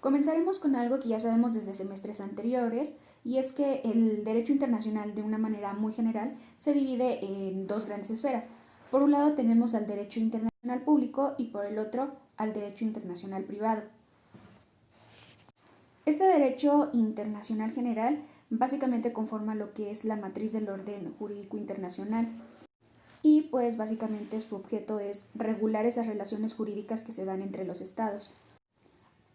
Comenzaremos con algo que ya sabemos desde semestres anteriores, y es que el derecho internacional, de una manera muy general, se divide en dos grandes esferas. Por un lado tenemos al derecho internacional público y por el otro al derecho internacional privado. Este derecho internacional general básicamente conforma lo que es la matriz del orden jurídico internacional, y pues básicamente su objeto es regular esas relaciones jurídicas que se dan entre los estados.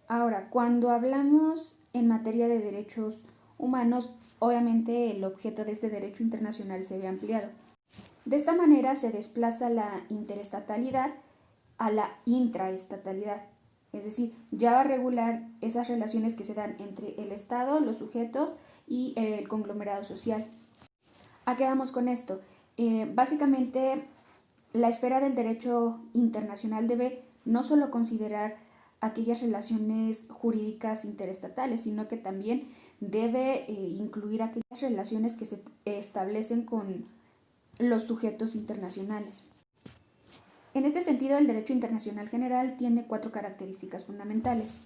Ahora, cuando hablamos en materia de derechos humanos, obviamente el objeto de este derecho internacional se ve ampliado. De esta manera se desplaza la interestatalidad a la intraestatalidad, es decir, ya va a regular esas relaciones que se dan entre el Estado, los sujetos y el conglomerado social. ¿A qué vamos con esto? Básicamente, la esfera del derecho internacional debe no solo considerar aquellas relaciones jurídicas interestatales, sino que también debe incluir aquellas relaciones que se establecen con los sujetos internacionales. En este sentido, el derecho internacional general tiene 4 características fundamentales.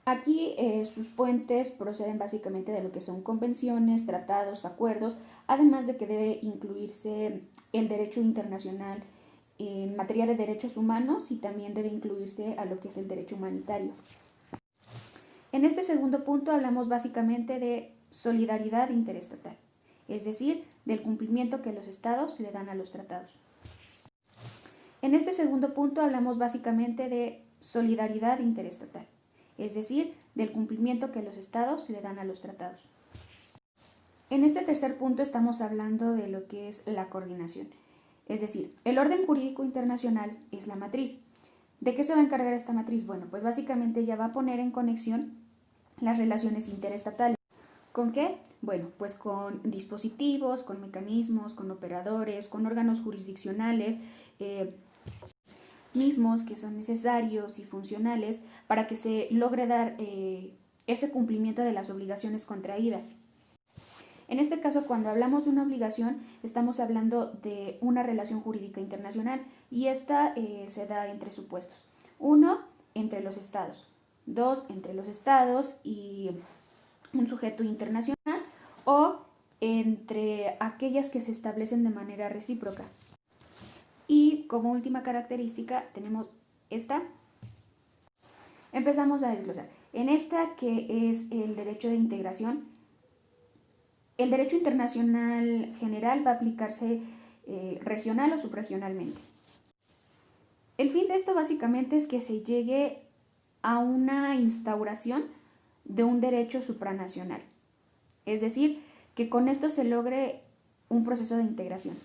Aquí sus fuentes proceden básicamente de lo que son convenciones, tratados, acuerdos, además de que debe incluirse el derecho internacional en materia de derechos humanos y también debe incluirse a lo que es el derecho humanitario. En este segundo punto hablamos básicamente de solidaridad interestatal, es decir, del cumplimiento que los estados le dan a los tratados. En este segundo punto hablamos básicamente de solidaridad interestatal, es decir, del cumplimiento que los estados le dan a los tratados. En este tercer punto estamos hablando de lo que es la coordinación, es decir, el orden jurídico internacional es la matriz. ¿De qué se va a encargar esta matriz? Bueno, pues básicamente ya va a poner en conexión las relaciones interestatales. ¿Con qué? Bueno, pues con dispositivos, con mecanismos, con operadores, con órganos jurisdiccionales, mismos que son necesarios y funcionales para que se logre dar ese cumplimiento de las obligaciones contraídas. En este caso, cuando hablamos de una obligación, estamos hablando de una relación jurídica internacional, y esta se da en 3 supuestos. 1, entre los estados. 2, entre los estados y un sujeto internacional, o entre aquellas que se establecen de manera recíproca. Y como última característica tenemos esta. Empezamos a desglosar. En esta, que es el derecho de integración, el derecho internacional general va a aplicarse regional o subregionalmente. El fin de esto básicamente es que se llegue a una instauración de un derecho supranacional, es decir, que con esto se logre un proceso de integración.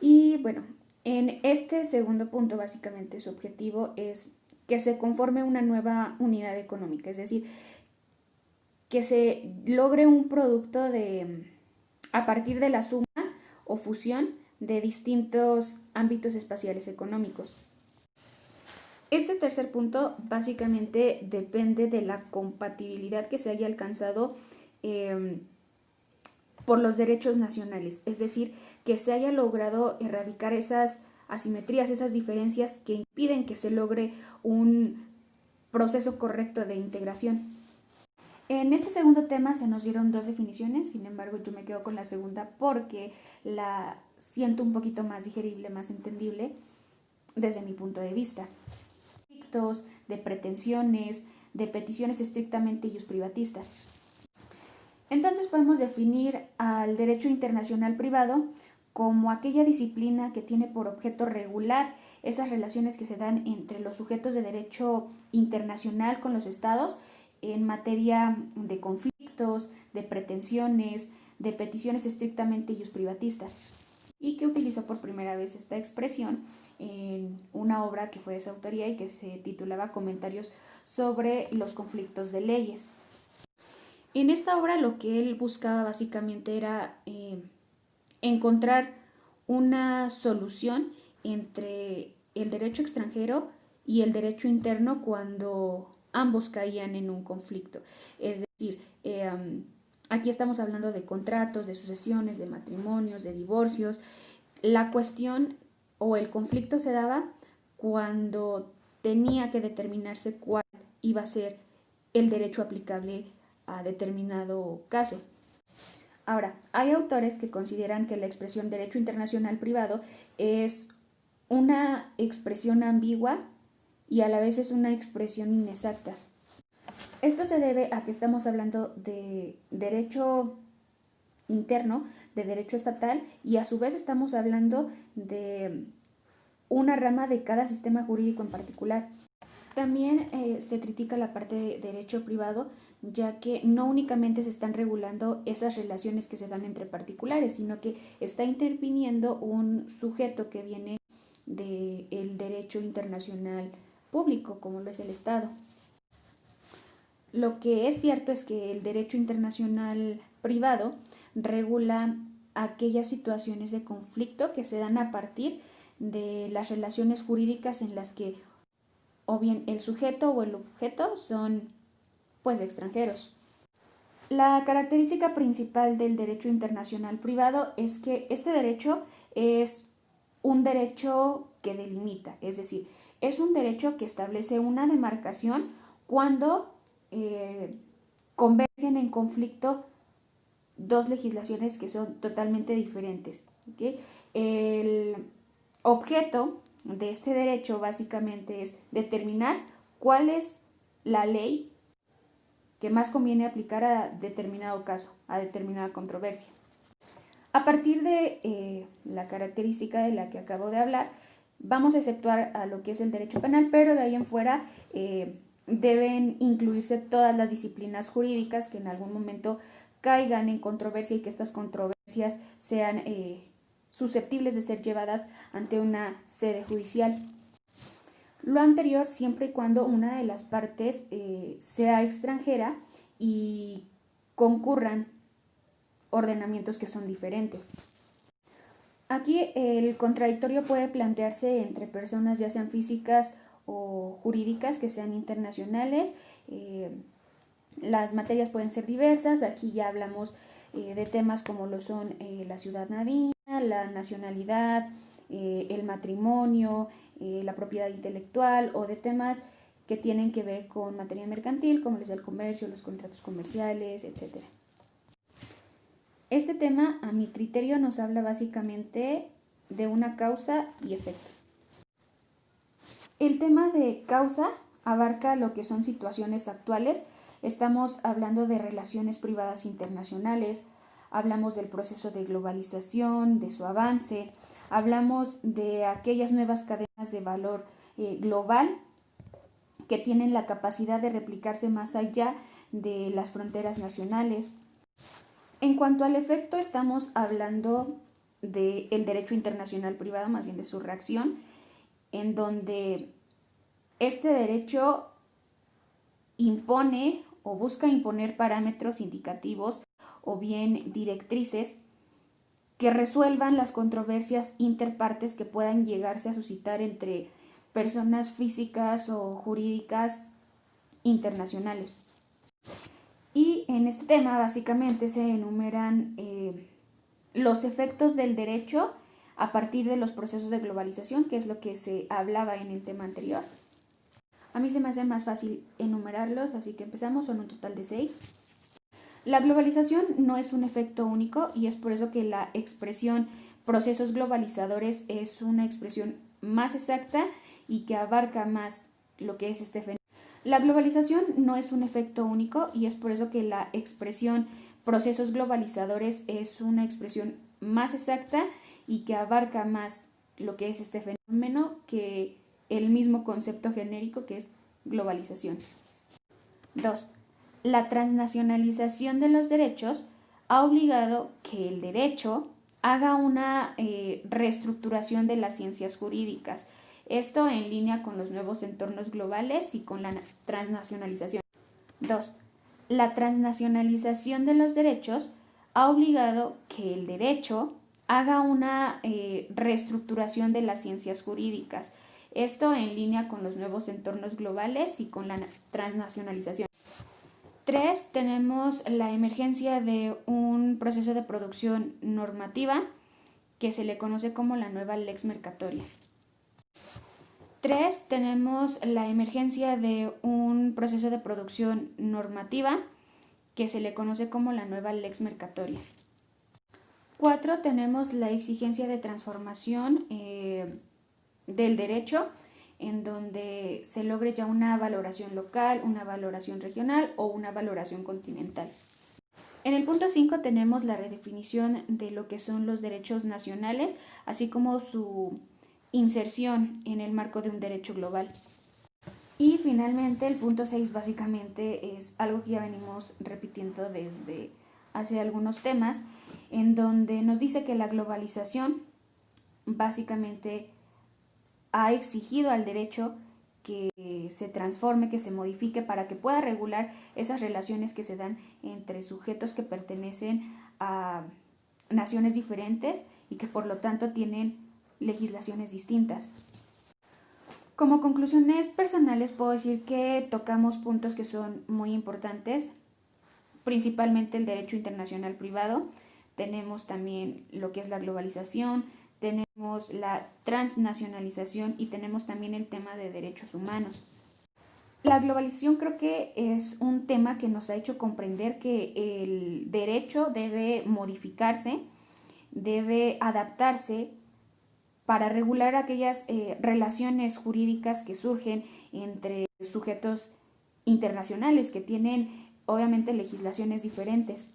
Y bueno, en este segundo punto básicamente su objetivo es que se conforme una nueva unidad económica, es decir, que se logre un producto a partir de la suma o fusión de distintos ámbitos espaciales económicos. Este tercer punto básicamente depende de la compatibilidad que se haya alcanzado por los derechos nacionales, es decir, que se haya logrado erradicar esas asimetrías, esas diferencias que impiden que se logre un proceso correcto de integración. En este segundo tema se nos dieron 2 definiciones, sin embargo yo me quedo con la segunda porque la siento un poquito más digerible, más entendible desde mi punto de vista. De pretensiones, de peticiones estrictamente iusprivatistas. Entonces podemos definir al derecho internacional privado como aquella disciplina que tiene por objeto regular esas relaciones que se dan entre los sujetos de derecho internacional con los estados en materia de conflictos, de pretensiones, de peticiones estrictamente iusprivatistas, y que utilizó por primera vez esta expresión en una obra que fue de su autoría y que se titulaba Comentarios sobre los conflictos de leyes. En esta obra lo que él buscaba básicamente era encontrar una solución entre el derecho extranjero y el derecho interno cuando ambos caían en un conflicto. Es decir, aquí estamos hablando de contratos, de sucesiones, de matrimonios, de divorcios. La cuestión o el conflicto se daba cuando tenía que determinarse cuál iba a ser el derecho aplicable a determinado caso. Ahora, hay autores que consideran que la expresión derecho internacional privado es una expresión ambigua y a la vez es una expresión inexacta. Esto se debe a que estamos hablando de derecho interno, de derecho estatal, y a su vez estamos hablando de una rama de cada sistema jurídico en particular. También se critica la parte de derecho privado, ya que no únicamente se están regulando esas relaciones que se dan entre particulares, sino que está interviniendo un sujeto que viene del derecho internacional público, como lo es el Estado. Lo que es cierto es que el derecho internacional privado regula aquellas situaciones de conflicto que se dan a partir de las relaciones jurídicas en las que o bien el sujeto o el objeto son pues extranjeros. La característica principal del derecho internacional privado es que este derecho es un derecho que delimita, es decir, es un derecho que establece una demarcación cuando convergen en conflicto dos legislaciones que son totalmente diferentes. ¿Okay? El objeto de este derecho básicamente es determinar cuál es la ley que más conviene aplicar a determinado caso, a determinada controversia. A partir de la característica de la que acabo de hablar, vamos a exceptuar a lo que es el derecho penal, pero de ahí en fuera deben incluirse todas las disciplinas jurídicas que en algún momento caigan en controversia y que estas controversias sean susceptibles de ser llevadas ante una sede judicial. Lo anterior siempre y cuando una de las partes sea extranjera y concurran ordenamientos que son diferentes. Aquí el contradictorio puede plantearse entre personas ya sean físicas o jurídicas que sean internacionales. Las materias pueden ser diversas. Aquí ya hablamos de temas como lo son la ciudadanía, la nacionalidad, el matrimonio, la propiedad intelectual o de temas que tienen que ver con materia mercantil, como les el comercio, los contratos comerciales, etc. Este tema, a mi criterio, nos habla básicamente de una causa y efecto. El tema de causa abarca lo que son situaciones actuales. Estamos hablando de relaciones privadas internacionales, hablamos del proceso de globalización, de su avance, hablamos de aquellas nuevas cadenas de valor global que tienen la capacidad de replicarse más allá de las fronteras nacionales. En cuanto al efecto, estamos hablando del derecho internacional privado, más bien de su reacción, en donde este derecho impone o busca imponer parámetros indicativos o bien directrices que resuelvan las controversias interpartes que puedan llegarse a suscitar entre personas físicas o jurídicas internacionales. Y en este tema básicamente se enumeran los efectos del derecho a partir de los procesos de globalización, que es lo que se hablaba en el tema anterior. A mí se me hace más fácil enumerarlos, así que empezamos, son un total de 6. La globalización no es un efecto único y es por eso que la expresión procesos globalizadores es una expresión más exacta y que abarca más lo que es este fenómeno. La globalización no es un efecto único y es por eso que la expresión procesos globalizadores es una expresión más exacta y que abarca más lo que es este fenómeno que el mismo concepto genérico que es globalización. 2. La transnacionalización de los derechos ha obligado que el derecho haga una reestructuración de las ciencias jurídicas. Esto en línea con los nuevos entornos globales y con la transnacionalización. 2. La transnacionalización de los derechos ha obligado que el derecho haga una reestructuración de las ciencias jurídicas. Esto en línea con los nuevos entornos globales y con la transnacionalización. 3. Tenemos la emergencia de un proceso de producción normativa que se le conoce como la nueva Lex Mercatoria. 3, tenemos la emergencia de un proceso de producción normativa que se le conoce como la nueva Lex Mercatoria. 4, tenemos la exigencia de transformación del derecho, en donde se logre ya una valoración local, una valoración regional o una valoración continental. En el punto 5 tenemos la redefinición de lo que son los derechos nacionales, así como su inserción en el marco de un derecho global. Y finalmente el punto 6 básicamente es algo que ya venimos repitiendo desde hace algunos temas, en donde nos dice que la globalización básicamente ha exigido al derecho que se transforme, que se modifique para que pueda regular esas relaciones que se dan entre sujetos que pertenecen a naciones diferentes y que por lo tanto tienen legislaciones distintas. Como conclusiones personales puedo decir que tocamos puntos que son muy importantes, principalmente el derecho internacional privado. Tenemos también lo que es la globalización, tenemos la transnacionalización y tenemos también el tema de derechos humanos. La globalización creo que es un tema que nos ha hecho comprender que el derecho debe modificarse, debe adaptarse para regular aquellas relaciones jurídicas que surgen entre sujetos internacionales que tienen obviamente legislaciones diferentes.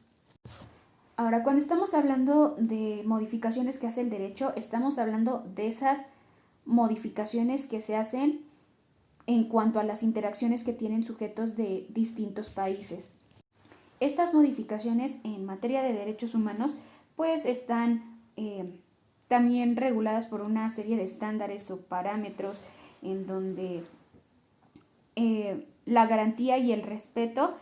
Ahora, cuando estamos hablando de modificaciones que hace el derecho, estamos hablando de esas modificaciones que se hacen en cuanto a las interacciones que tienen sujetos de distintos países. Estas modificaciones en materia de derechos humanos pues están también reguladas por una serie de estándares o parámetros en donde la garantía y el respeto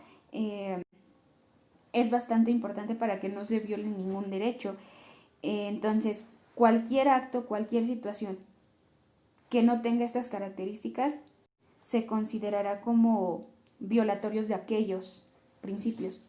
es bastante importante para que no se viole ningún derecho. Entonces, cualquier acto, cualquier situación que no tenga estas características se considerará como violatorios de aquellos principios.